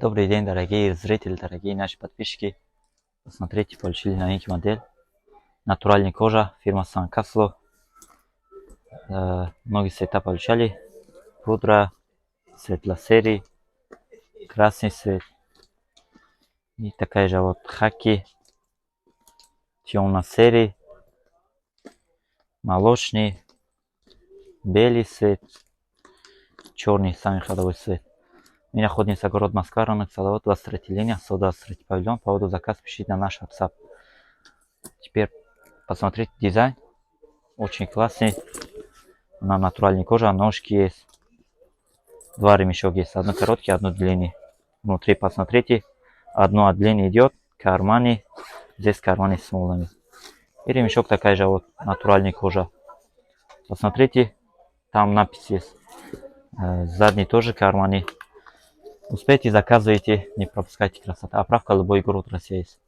Добрый день, дорогие зрители, дорогие наши подписчики. Посмотрите, получили новенький модель. Натуральная кожа, фирма Санкасло. Многие цвета получали. Пудра, светло-серый, красный цвет. И такая же вот хаки, темно-серый, молочный, белый цвет, черный, самый ходовой цвет. Мы находимся в городе Москва, рынок Салават, 23 линия, 123 павильон. По поводу заказа пишите на наш WhatsApp. Теперь посмотрите дизайн. Очень классный. На натуральной коже, ножки есть. Два ремешок есть. Одно короткий, одно длинный. Внутри посмотрите. Одно от длины идет. Карманы. Здесь карманы с молниями. И ремешок такая же вот натуральная кожа. Посмотрите. Там надпись есть. Задний тоже карманы. Успейте, заказывайте. Не пропускайте красота. Оправка любой город России есть.